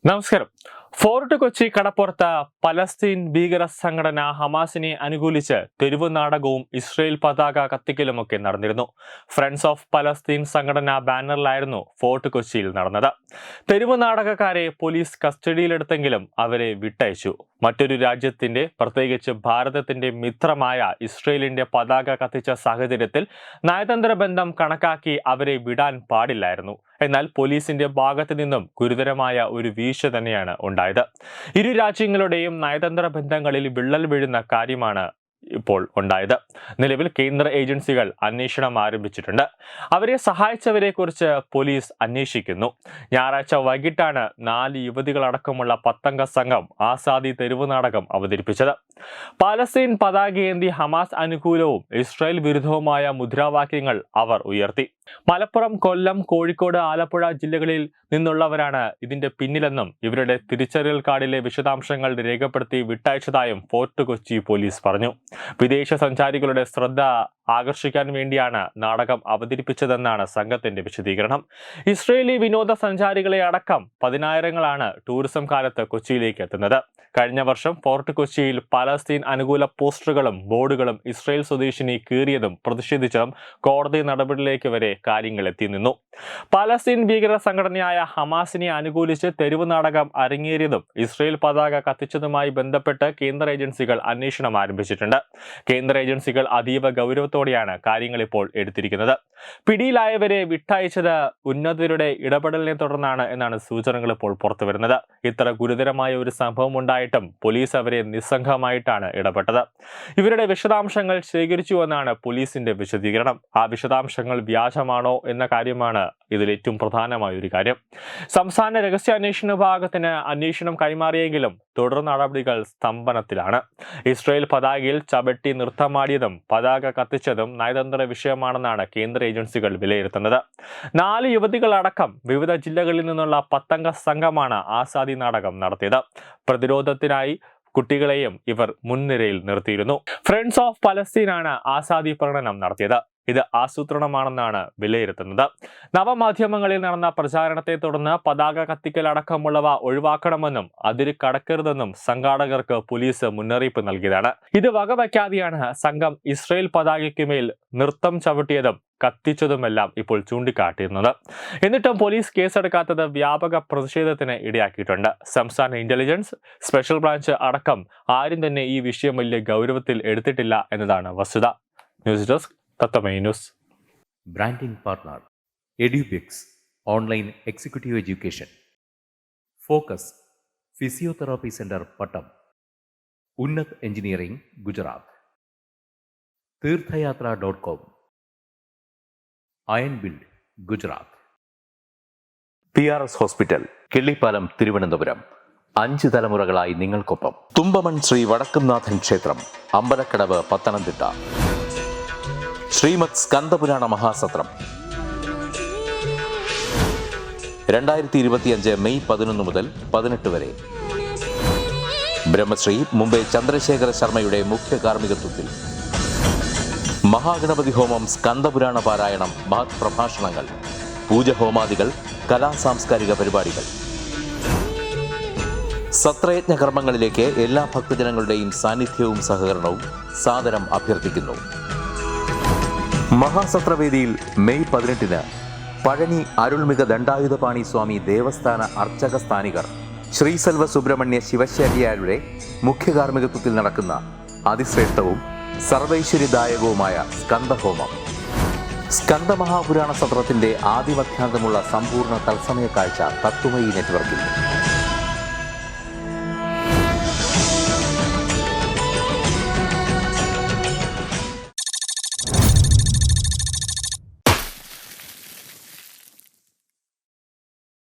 നമസ്കാരം. ഫോർട്ട് കൊച്ചി കടപ്പുറത്ത് പലസ്തീൻ ഭീകര സംഘടന ഹമാസിനെ അനുകൂലിച്ച് തെരുവ് നാടകവും ഇസ്രയേൽ പതാക കത്തിക്കലുമൊക്കെ നടന്നിരുന്നു. ഫ്രണ്ട്സ് ഓഫ് പലസ്തീൻ സംഘടന ബാനറിലായിരുന്നു ഫോർട്ട് കൊച്ചിയിൽ നടന്നത്. തെരുവ് നാടകക്കാരെ പോലീസ് കസ്റ്റഡിയിലെടുത്തെങ്കിലും അവരെ വിട്ടയച്ചു. മറ്റൊരു രാജ്യത്തിന്റെ, പ്രത്യേകിച്ച് ഭാരതത്തിന്റെ മിത്രമായ ഇസ്രയേലിന്റെ പതാക കത്തിച്ച സാഹചര്യത്തിൽ നയതന്ത്ര ബന്ധം കണക്കാക്കി അവരെ വിടാൻ പാടില്ലായിരുന്നു. എന്നാൽ പോലീസിന്റെ ഭാഗത്തു നിന്നും ഗുരുതരമായ ഒരു വീഴ്ച തന്നെയാണ് ഉണ്ടായത്. ഇരു രാജ്യങ്ങളുടെയും നയതന്ത്ര ബന്ധങ്ങളിൽ വിള്ളൽ വീഴുന്ന കാര്യമാണ് ഇപ്പോൾ ഉണ്ടായത്. നിലവിൽ കേന്ദ്ര ഏജൻസികൾ അന്വേഷണം ആരംഭിച്ചിട്ടുണ്ട്. അവരെ സഹായിച്ചവരെ കുറിച്ച് പോലീസ് അന്വേഷിക്കുന്നു. ഞായറാഴ്ച വൈകിട്ടാണ് 4 യുവതികളടക്കമുള്ള 10 സംഘം ആസാദി തെരുവ് നാടകം അവതരിപ്പിച്ചത്. പാലസ്തീൻ പതാകയേന്തി ഹമാസ് അനുകൂലവും ഇസ്രായേൽ വിരുദ്ധവുമായ മുദ്രാവാക്യങ്ങൾ അവർ ഉയർത്തി. മലപ്പുറം, കൊല്ലം, കോഴിക്കോട്, ആലപ്പുഴ ജില്ലകളിൽ നിന്നുള്ളവരാണ് ഇതിന്റെ പിന്നിലെന്നും ഇവരുടെ തിരിച്ചറിയൽ കാർഡിലെ വിശദാംശങ്ങൾ രേഖപ്പെടുത്തി വിട്ടയച്ചതായും ഫോർട്ട് കൊച്ചി പോലീസ് പറഞ്ഞു. വിദേശ സഞ്ചാരികളുടെ ശ്രദ്ധ ആകർഷിക്കാൻ വേണ്ടിയാണ് നാടകം അവതരിപ്പിച്ചതെന്നാണ് സംഘത്തിന്റെ വിശദീകരണം. ഇസ്രയേലി വിനോദസഞ്ചാരികളെ അടക്കം 10,000-ങ്ങളാണ് ടൂറിസം കാലത്ത് കൊച്ചിയിലേക്ക് എത്തുന്നത്. കഴിഞ്ഞ വർഷം ഫോർട്ട് കൊച്ചിയിൽ പലസ്തീൻ അനുകൂല പോസ്റ്ററുകളും ബോർഡുകളും ഇസ്രയേൽ സ്വദേശിനി കീറിയതും പ്രതിഷേധിച്ചതും കോടതി നടപടിയിലേക്ക് വരെ കാര്യങ്ങൾ എത്തി നിന്നു. പലസ്തീൻ ഭീകര സംഘടനയായ ഹമാസിനെ അനുകൂലിച്ച് തെരുവ് നാടകം അരങ്ങേറിയതും ഇസ്രയേൽ പതാക കത്തിച്ചതുമായി ബന്ധപ്പെട്ട് കേന്ദ്ര ഏജൻസികൾ അന്വേഷണം ആരംഭിച്ചിട്ടുണ്ട്. കേന്ദ്ര ഏജൻസികൾ അതീവ ഗൗരവത്തോടെയാണ് കാര്യങ്ങൾ ഇപ്പോൾ എടുത്തിരിക്കുന്നത്. പിടിയിലായവരെ വിട്ടയച്ചത് ഉന്നതരുടെ ഇടപെടലിനെ തുടർന്നാണ് എന്നാണ് സൂചനകൾ ഇപ്പോൾ പുറത്തുവരുന്നത്. ഇത്ര ഗുരുതരമായ ഒരു സംഭവം ഉണ്ടായിട്ടും പോലീസ് അവരെ നിസ്സംഗമായിട്ടാണ് ഇടപെട്ടത്. ഇവരുടെ വിശദാംശങ്ങൾ ശേഖരിച്ചുവെന്നാണ് പോലീസിന്റെ വിശദീകരണം. ആ വിശദാംശങ്ങൾ വ്യാജമാണോ എന്ന കാര്യമാണ് ഇതിൽ ഏറ്റവും പ്രധാനമായ ഒരു കാര്യം. സംസ്ഥാന രഹസ്യാന്വേഷണ വിഭാഗത്തിന് അന്വേഷണം കൈമാറിയെങ്കിലും തുടർ നടപടികൾ സ്തംഭനത്തിലാണ്. ഇസ്രയേൽ പതാകയിൽ ചവിട്ടി നൃത്തമാടിയതും പതാക കത്തിച്ചതും നയതന്ത്ര വിഷയമാണെന്നാണ് കേന്ദ്ര ഏജൻസികൾ വിലയിരുത്തുന്നത്. 4 യുവതികളടക്കം വിവിധ ജില്ലകളിൽ നിന്നുള്ള 10 സംഘമാണ് ആസാദി നാടകം നടത്തിയത്. പ്രതിരോധത്തിനായി കുട്ടികളെയും ഇവർ മുൻനിരയിൽ നിർത്തിയിരുന്നു. ഫ്രണ്ട്സ് ഓഫ് പലസ്തീനാണ് ആസാദി പ്രകടനം നടത്തിയത്. ഇത് ആസൂത്രണമാണെന്നാണ് വിലയിരുത്തുന്നത്. നവമാധ്യമങ്ങളിൽ നടന്ന പ്രചാരണത്തെ തുടർന്ന് പതാക കത്തിക്കൽ അടക്കമുള്ളവ ഒഴിവാക്കണമെന്നും അതിര് കടക്കരുതെന്നും സംഘാടകർക്ക് പോലീസ് മുന്നറിയിപ്പ് നൽകിയതാണ്. ഇത് വകവയ്ക്കാതെയാണ് സംഘം ഇസ്രയേൽ പതാകയ്ക്കുമേൽ നൃത്തം ചവിട്ടിയതും കത്തിച്ചതുമെല്ലാം ഇപ്പോൾ ചൂണ്ടിക്കാട്ടിയിരുന്നത്. എന്നിട്ടും പോലീസ് കേസെടുക്കാത്തത് വ്യാപക പ്രതിഷേധത്തിന് ഇടയാക്കിയിട്ടുണ്ട്. സംസ്ഥാന ഇന്റലിജൻസ്, സ്പെഷ്യൽ ബ്രാഞ്ച് അടക്കം ആരും തന്നെ ഈ വിഷയം വലിയ ഗൗരവത്തിൽ എടുത്തിട്ടില്ല എന്നതാണ് വസ്തുത. News desk Tatwamayi news. Branding partner Edubix online executive education, focus physiotherapy centre Pattom, Unnath engineering Gujarat, തീർത്ഥയാത്ര.com, iron build Gujarat, PRS hospital, Killipalam, Thiruvananthapuram. 5 തലമുറകളായി നിങ്ങൾക്കൊപ്പം. തുമ്പമൺ ശ്രീ വടക്കുംനാഥൻ ക്ഷേത്രം, അമ്പലക്കടവ്, പത്തനംതിട്ട. ശ്രീമദ് സ്കന്ദപുരാണ മഹാസത്രം 2025 മെയ് 11 മുതൽ 18 വരെ. ബ്രഹ്മശ്രീ മുംബൈ ചന്ദ്രശേഖര ശർമ്മയുടെ മുഖ്യ കാർമ്മികത്വത്തിൽ മഹാഗണപതി ഹോമം, സ്കന്ദപുരാണ പാരായണം, മഹത് പ്രഭാഷണങ്ങൾ, പൂജഹോമാദികൾ, കലാസാംസ്കാരിക പരിപാടികൾ. സത്രയജ്ഞ കർമ്മങ്ങളിലേക്ക് എല്ലാ ഭക്തജനങ്ങളുടെയും സാന്നിധ്യവും സഹകരണവും സാദരം അഭ്യർത്ഥിക്കുന്നു. മഹാസത്രവേദിയിൽ മെയ് 18 പഴനി അരുൾമിക ദണ്ഡായുധപാണി സ്വാമി ദേവസ്ഥാന അർച്ചക സ്ഥാനികർ ശ്രീസെൽവ സുബ്രഹ്മണ്യ ശിവശാരിയാരുടെ മുഖ്യ കാർമ്മികത്വത്തിൽ നടക്കുന്ന അതിശ്രേഷ്ഠവും സർവൈശ്വര്യദായകവുമായ സ്കന്ദഹോമം. സ്കന്ദമഹാപുരാണ സത്രത്തിന്റെ ആദിമധ്യാന്തമുള്ള സമ്പൂർണ്ണ തത്സമയ കാഴ്ച തത്വമയി നെറ്റ്വർക്കിൽ.